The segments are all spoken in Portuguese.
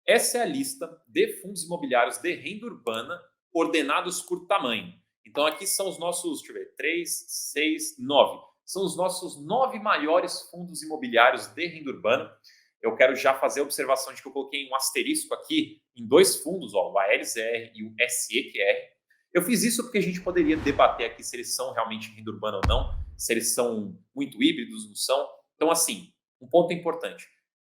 essa é a lista de fundos imobiliários de renda urbana ordenados por tamanho. Então aqui são os nossos, deixa eu ver, 3, 6, 9. São os nossos 9 maiores fundos imobiliários de renda urbana. Eu quero já fazer a observação de que eu coloquei um asterisco aqui em dois fundos, ó, o ALZR e o SEQR. Eu fiz isso porque a gente poderia debater aqui se eles são realmente renda urbana ou não, se eles são muito híbridos, não são. Então, assim, um ponto importante.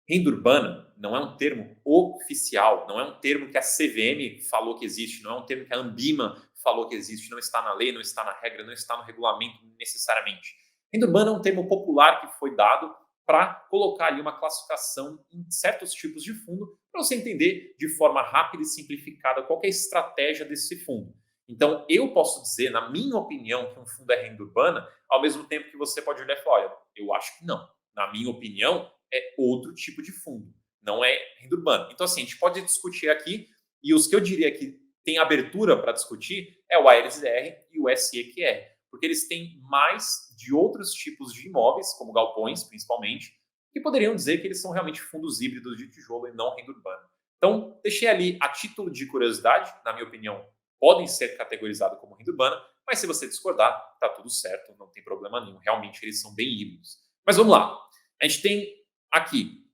Renda urbana não é um termo oficial, não é um termo que a CVM falou que existe, não é um termo que a Ambima falou que existe, não está na lei, não está na regra, não está no regulamento necessariamente. Renda urbana é um termo popular que foi dado para colocar ali uma classificação em certos tipos de fundo, para você entender de forma rápida e simplificada qual é a estratégia desse fundo. Então, eu posso dizer, na minha opinião, que um fundo é renda urbana, ao mesmo tempo que você pode olhar e falar, olha, eu acho que não. Na minha opinião, é outro tipo de fundo, não é renda urbana. Então, assim, a gente pode discutir aqui, e os que eu diria que tem abertura para discutir é o ALZR e o SEQR, porque eles têm mais de outros tipos de imóveis, como galpões, principalmente, que poderiam dizer que eles são realmente fundos híbridos de tijolo e não renda urbana. Então, deixei ali a título de curiosidade, na minha opinião, podem ser categorizados como renda urbana, mas se você discordar, tá tudo certo, não tem problema nenhum. Realmente eles são bem híbridos. Mas vamos lá. A gente tem aqui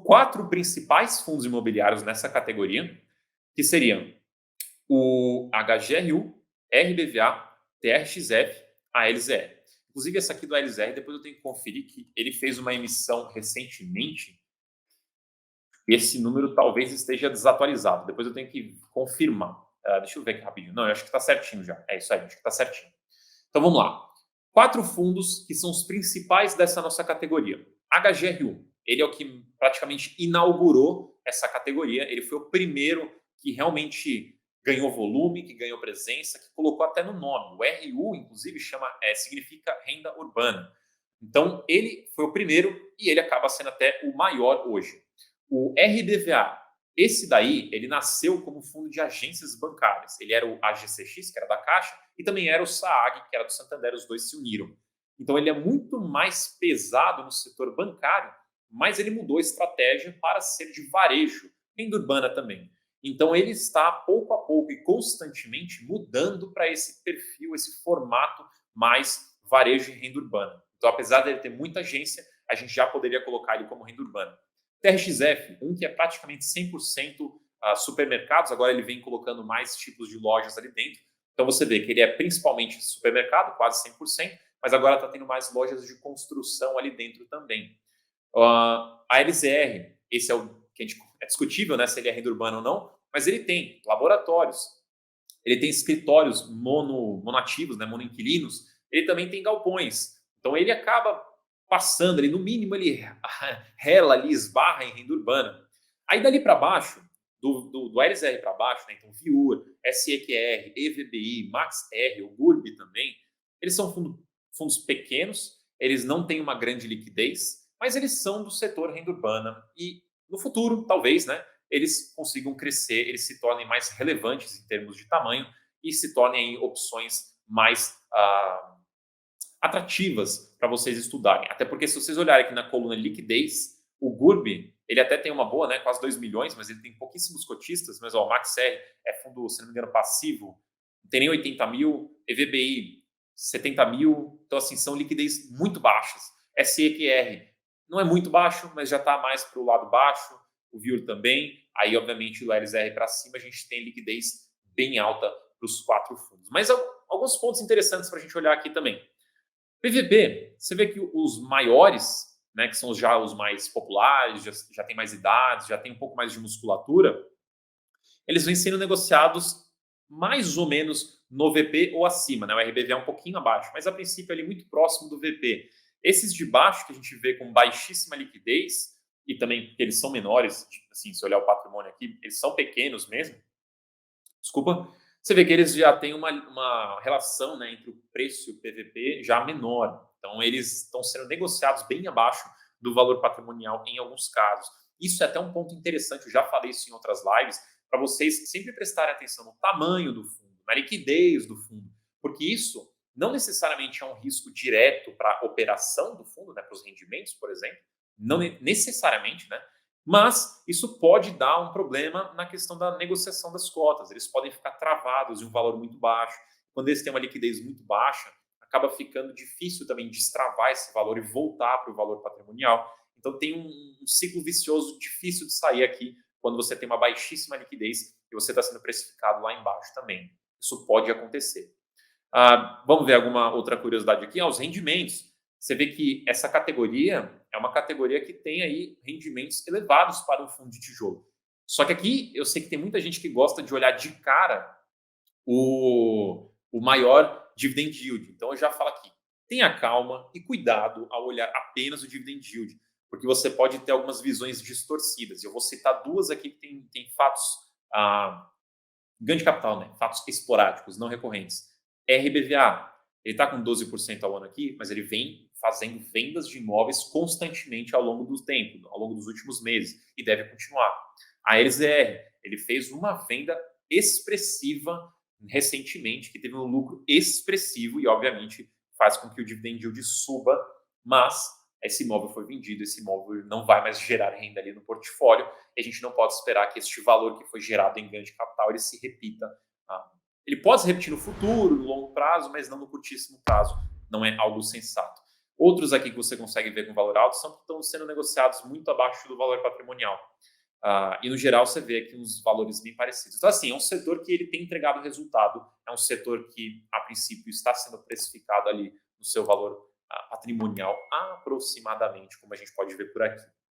quatro principais fundos imobiliários nessa categoria, que seriam o HGRU, RBVA, TRXF, ALZR. Inclusive, essa aqui do ALZR, depois eu tenho que conferir que ele fez uma emissão recentemente. Esse número talvez esteja desatualizado. Depois eu tenho que confirmar. Deixa eu ver aqui rapidinho. Não, eu acho que está certinho já. É isso aí, acho que está certinho. Então vamos lá. 4 fundos que são os principais dessa nossa categoria. HGRU, ele é o que praticamente inaugurou essa categoria. Ele foi o primeiro que realmente ganhou volume, que ganhou presença, que colocou até no nome. O RU, inclusive, significa renda urbana. Então, ele foi o primeiro e ele acaba sendo até o maior hoje. O RBVA, esse daí, ele nasceu como fundo de agências bancárias. Ele era o AGCX, que era da Caixa, e também era o SAAG, que era do Santander, os dois se uniram. Então ele é muito mais pesado no setor bancário, mas ele mudou a estratégia para ser de varejo, renda urbana também. Então ele está pouco a pouco e constantemente mudando para esse perfil, esse formato mais varejo e renda urbana. Então apesar dele ter muita agência, a gente já poderia colocar ele como renda urbana. TRXF, um que é praticamente 100% supermercados, agora ele vem colocando mais tipos de lojas ali dentro. Então você vê que ele é principalmente supermercado, quase 100%, mas agora está tendo mais lojas de construção ali dentro também. A LZR, esse é o que é discutível, né, se ele é renda urbana ou não, mas ele tem laboratórios, ele tem escritórios monoativos, né, monoinquilinos, ele também tem galpões. Então ele acaba passando, ele no mínimo ele rela ali, esbarra em renda urbana. Aí dali para baixo, do LZR para baixo, né, então Viur, SEQR, EVBI, MaxR, o GURB também, eles são fundos pequenos, eles não têm uma grande liquidez, mas eles são do setor renda urbana e no futuro, talvez, né, eles consigam crescer, eles se tornem mais relevantes em termos de tamanho e se tornem aí, opções mais atrativas para vocês estudarem. Até porque se vocês olharem aqui na coluna liquidez, o GURB, ele até tem uma boa, né, quase 2 milhões, mas ele tem pouquíssimos cotistas, mas ó, o MaxR é fundo, se não me engano, passivo, não tem nem 80 mil, EVBI 70 mil, então assim, são liquidez muito baixas. SEQR não é muito baixo, mas já está mais para o lado baixo, o VIUR também, aí obviamente do LZR para cima a gente tem liquidez bem alta para os 4 fundos. Mas alguns pontos interessantes para a gente olhar aqui também. PVP, você vê que os maiores, né, que são já os mais populares, já tem mais idades, já tem um pouco mais de musculatura, eles vêm sendo negociados mais ou menos no VP ou acima, né? O RBV é um pouquinho abaixo, mas a princípio ali muito próximo do VP. Esses de baixo que a gente vê com baixíssima liquidez, e também porque eles são menores, assim, se olhar o patrimônio aqui, eles são pequenos mesmo, desculpa, você vê que eles já têm uma relação, né, entre o preço e o PVP já menor. Então, eles estão sendo negociados bem abaixo do valor patrimonial em alguns casos. Isso é até um ponto interessante, eu já falei isso em outras lives, para vocês sempre prestarem atenção no tamanho do fundo, na liquidez do fundo, porque isso não necessariamente é um risco direto para a operação do fundo, né, para os rendimentos, por exemplo, não necessariamente, né? Mas isso pode dar um problema na questão da negociação das cotas. Eles podem ficar travados em um valor muito baixo. Quando eles têm uma liquidez muito baixa, acaba ficando difícil também destravar esse valor e voltar para o valor patrimonial. Então tem um ciclo vicioso difícil de sair aqui quando você tem uma baixíssima liquidez e você está sendo precificado lá embaixo também. Isso pode acontecer. Vamos ver alguma outra curiosidade aqui? Os rendimentos. Você vê que essa categoria é uma categoria que tem aí rendimentos elevados para um fundo de tijolo. Só que aqui eu sei que tem muita gente que gosta de olhar de cara o maior dividend yield. Então eu já falo aqui, tenha calma e cuidado ao olhar apenas o dividend yield, porque você pode ter algumas visões distorcidas. Eu vou citar duas aqui que tem fatos, ganho de capital, né? Fatos esporádicos, não recorrentes. RBVA, ele está com 12% ao ano aqui, mas ele vem fazendo vendas de imóveis constantemente ao longo do tempo, ao longo dos últimos meses, e deve continuar. A LZR, ele fez uma venda expressiva recentemente, que teve um lucro expressivo e, obviamente, faz com que o dividend yield suba, mas esse imóvel foi vendido, esse imóvel não vai mais gerar renda ali no portfólio, e a gente não pode esperar que este valor que foi gerado em ganho de capital ele se repita. Ele pode se repetir no futuro, no longo prazo, mas não no curtíssimo prazo. Não é algo sensato. Outros aqui que você consegue ver com valor alto são que estão sendo negociados muito abaixo do valor patrimonial. E no geral você vê aqui uns valores bem parecidos. Então, assim, é um setor que ele tem entregado resultado, é um setor que, a princípio, está sendo precificado ali no seu valor patrimonial aproximadamente, como a gente pode ver por aqui.